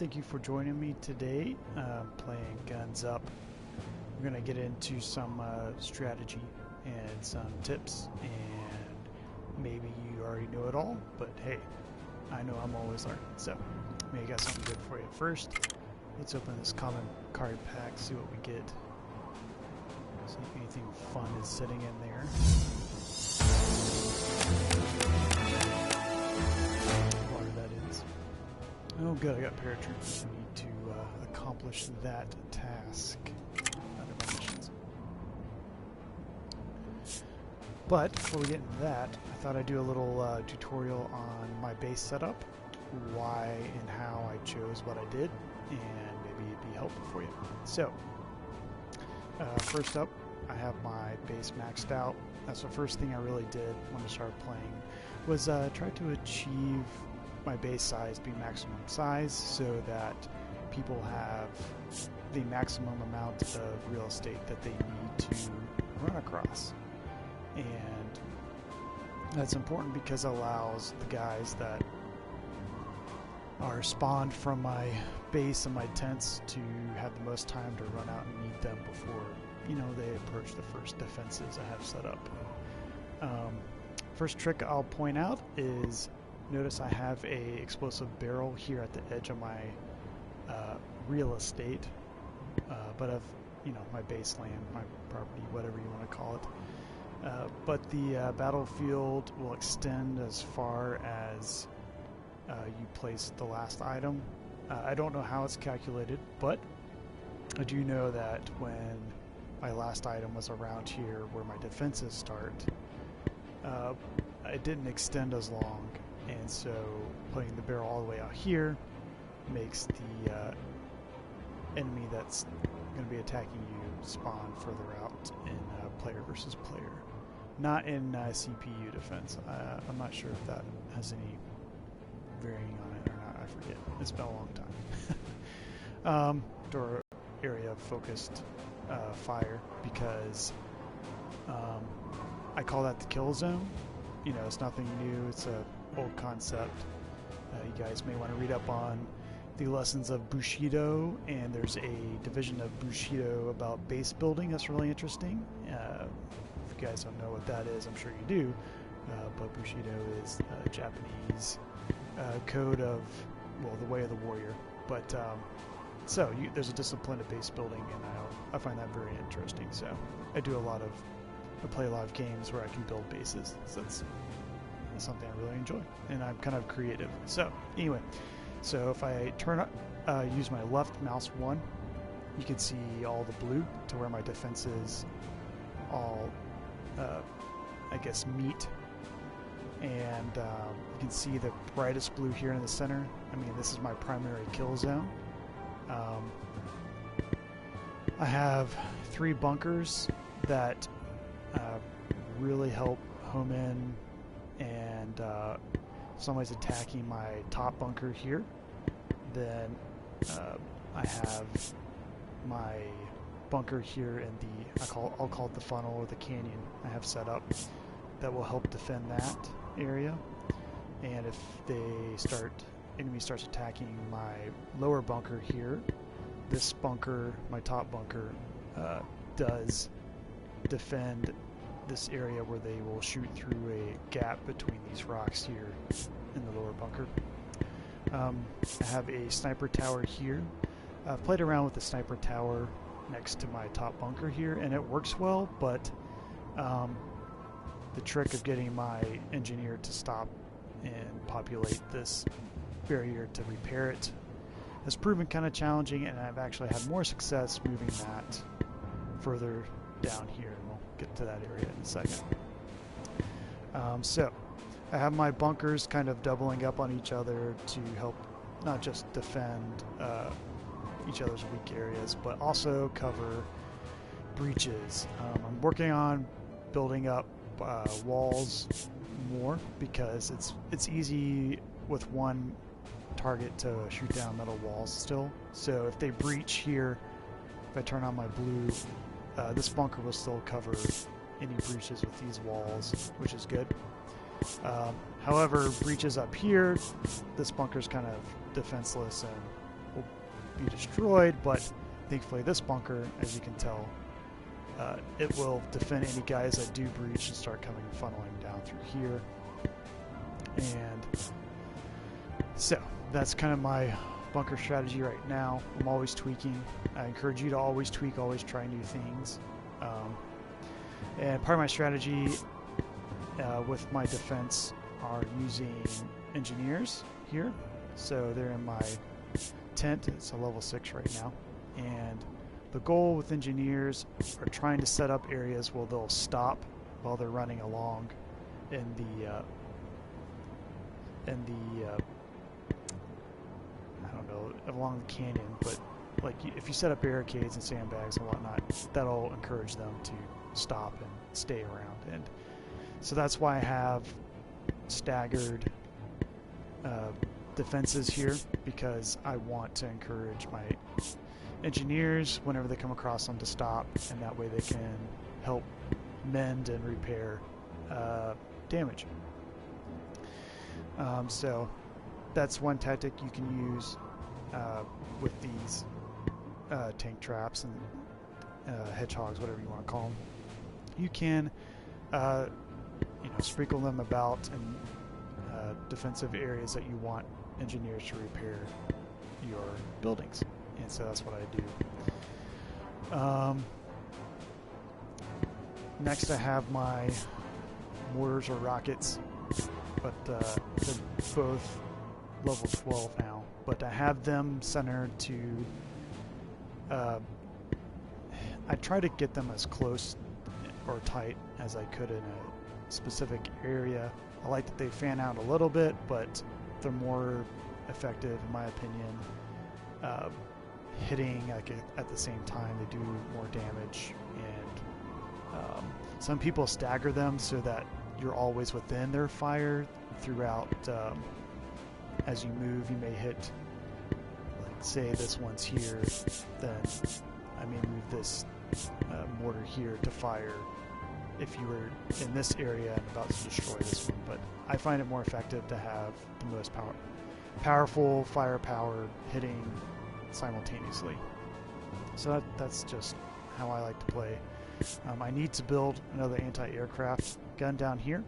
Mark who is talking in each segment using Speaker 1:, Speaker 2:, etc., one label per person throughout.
Speaker 1: Thank you for joining me today. Playing Guns Up. We're going to get into some strategy and some tips, and maybe you already know it all, but hey, I know I'm always learning. So, maybe I got something good for you. First, let's open this common card pack, see what we get. See if anything fun is sitting in there. Water that is. Oh good, I got paratroopers. I need to accomplish that task under my missions. But before we get into that, I thought I'd do a little tutorial on my base setup, why and how I chose what I did, and maybe it'd be helpful for you. So, first up, I have my base maxed out. That's the first thing I really did when I started playing, was try to achieve my base size be maximum size so that people have the maximum amount of real estate that they need to run across. And that's important because it allows the guys that are spawned from my base and my tents to have the most time to run out and meet them before, you know, they approach the first defenses I have set up. First trick I'll point out is, notice I have a explosive barrel here at the edge of my real estate, but of, you know, my baseline, my property, whatever you want to call it. But the battlefield will extend as far as you place the last item. I don't know how it's calculated, but I do know that when my last item was around here where my defenses start, it didn't extend as long, and so putting the barrel all the way out here makes the enemy that's going to be attacking you spawn further out in player versus player, not in CPU defense. I'm not sure if that has any varying on it or not. I forget. It's been a long time. Door area focused fire, because I call that the kill zone. You know, it's nothing new. It's a old concept. You guys may want to read up on the lessons of Bushido, and there's a division of Bushido about base building that's really interesting. If you guys don't know what that is, I'm sure you do, but Bushido is a Japanese code of, well, the way of the warrior. But so there's a discipline of base building, and I find that very interesting. So I play a lot of games where I can build bases. So that's something I really enjoy, and I'm kind of creative. So anyway, so if I use my left mouse one, you can see all the blue to where my defenses all, I guess, meet. And you can see the brightest blue here in the center. I mean, this is my primary kill zone. I have 3 bunkers that really help home in, and somebody's attacking my top bunker here. Then I have my bunker here in the, I'll call it the funnel or the canyon I have set up, that will help defend that area. And if enemy starts attacking my lower bunker here, this bunker, my top bunker, does defend this area where they will shoot through a gap between these rocks here in the lower bunker. I have a sniper tower here. I've played around with the sniper tower next to my top bunker here, and it works well, but the trick of getting my engineer to stop and populate this barrier to repair it has proven kind of challenging, and I've actually had more success moving that further down here, and we'll get to that area in a second. So I have my bunkers kind of doubling up on each other to help not just defend each other's weak areas, but also cover breaches. I'm working on building up walls more, because it's easy with one target to shoot down metal walls still. So if they breach here, if I turn on my blue, this bunker will still cover any breaches with these walls, which is good. However, breaches up here, this bunker's kind of defenseless and be destroyed, but thankfully this bunker, as you can tell, it will defend any guys that do breach and start coming funneling down through here. And so that's kind of my bunker strategy right now. I'm always tweaking. I encourage you to always tweak, always try new things. And part of my strategy with my defense are using engineers here. So they're in my tent. It's a level 6 right now. And the goal with engineers are trying to set up areas where they'll stop while they're running along in the I don't know, along the canyon, but like if you set up barricades and sandbags and whatnot, that'll encourage them to stop and stay around. And so that's why I have staggered defenses here, because I want to encourage my engineers whenever they come across them to stop, and that way they can help mend and repair damage. So that's one tactic you can use with these tank traps and hedgehogs, whatever you want to call them. You can sprinkle them about in defensive areas that you want engineers to repair your buildings, and so that's what I do. Next I have my mortars or rockets, but they're both level 12 now, but I have them centered to I try to get them as close or tight as I could in a specific area. I like that they fan out a little bit, but they're more effective, in my opinion, hitting like at the same time. They do more damage, and some people stagger them so that you're always within their fire throughout. As you move, you may hit, like, say this one's here, then I may move this mortar here to fire if you were in this area and about to destroy this one. But I find it more effective to have the most powerful firepower hitting simultaneously. So that's just how I like to play. I need to build another anti-aircraft gun down here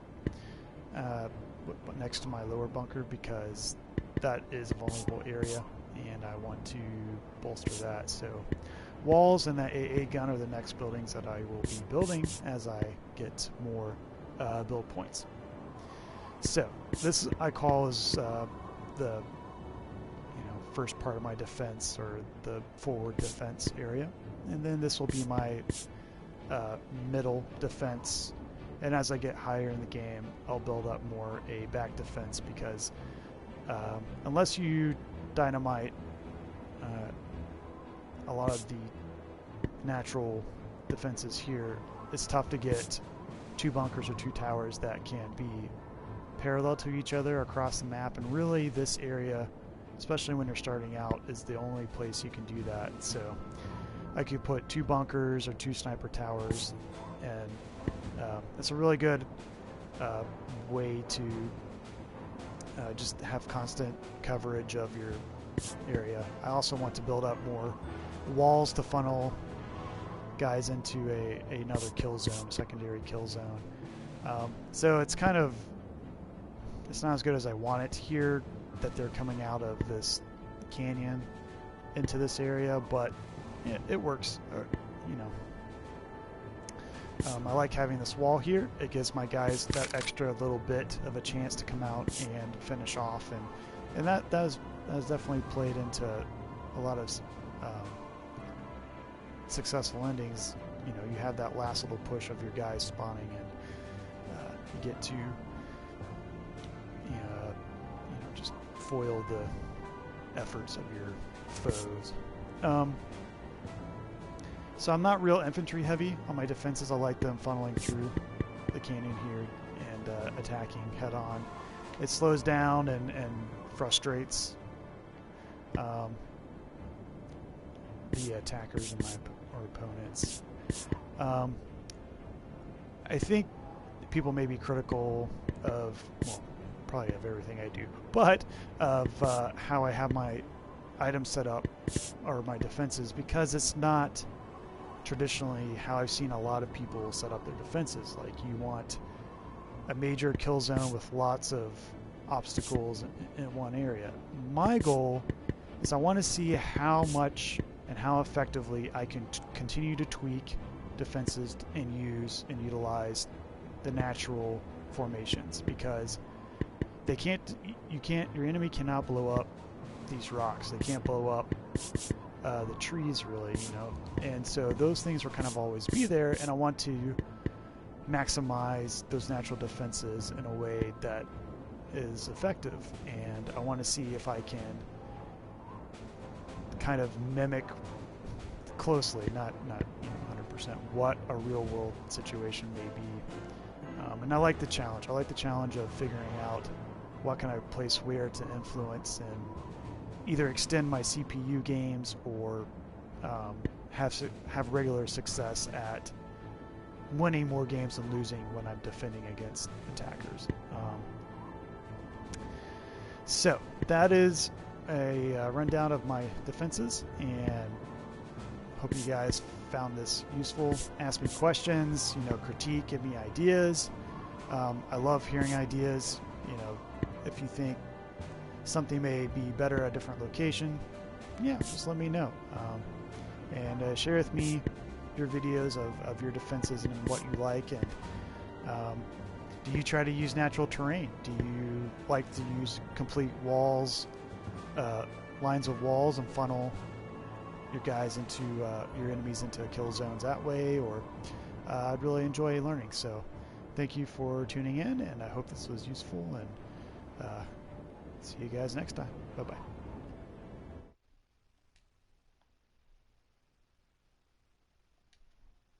Speaker 1: next to my lower bunker, because that is a vulnerable area and I want to bolster that. So walls and that AA gun are the next buildings that I will be building as I get more build points. So this I call is the first part of my defense, or the forward defense area, and then this will be my middle defense. And as I get higher in the game, I'll build up more a back defense, because unless you dynamite a lot of the natural defenses here, it's tough to get two bunkers or two towers that can be parallel to each other across the map. And really this area, especially when you're starting out, is the only place you can do that. So I could put two bunkers or two sniper towers, and it's a really good way to just have constant coverage of your area. I also want to build up more walls to funnel guys into another kill zone, secondary kill zone. So it's kind of, it's not as good as I want it here, that they're coming out of this canyon into this area, but it works. I like having this wall here. It gives my guys that extra little bit of a chance to come out and finish off, and that has definitely played into a lot of successful endings. You have that last little push of your guys spawning, and you get to just foil the efforts of your foes. So I'm not real infantry heavy on my defenses. I like them funneling through the canyon here and attacking head on. It slows down and frustrates the attackers and our opponents. I think people may be critical of, well, probably of everything I do, but of how I have my item setup or my defenses, because it's not traditionally how I've seen a lot of people set up their defenses. Like, you want a major kill zone with lots of obstacles in one area. My goal is I want to see how much and how effectively I can continue to tweak defenses and use and utilize the natural formations, because your enemy cannot blow up these rocks. They can't blow up the trees, really, and so those things will kind of always be there, and I want to maximize those natural defenses in a way that is effective, and I want to see if I can kind of mimic closely, not 100%, what a real world situation may be. And I like the challenge. I like the challenge of figuring out what can I place where to influence and either extend my CPU games or have regular success at winning more games than losing when I'm defending against attackers. So that is a rundown of my defenses, and hope you guys found this useful. Ask me questions, critique, give me ideas. I love hearing ideas. If you think something may be better at a different location, yeah, just let me know. And share with me your videos of your defenses and what you like. And do you try to use natural terrain? Do you like to use complete walls, lines of walls, and funnel your guys into your enemies into kill zones that way? Or I'd really enjoy learning. So thank you for tuning in, and I hope this was useful, and see you guys next time. Bye-bye.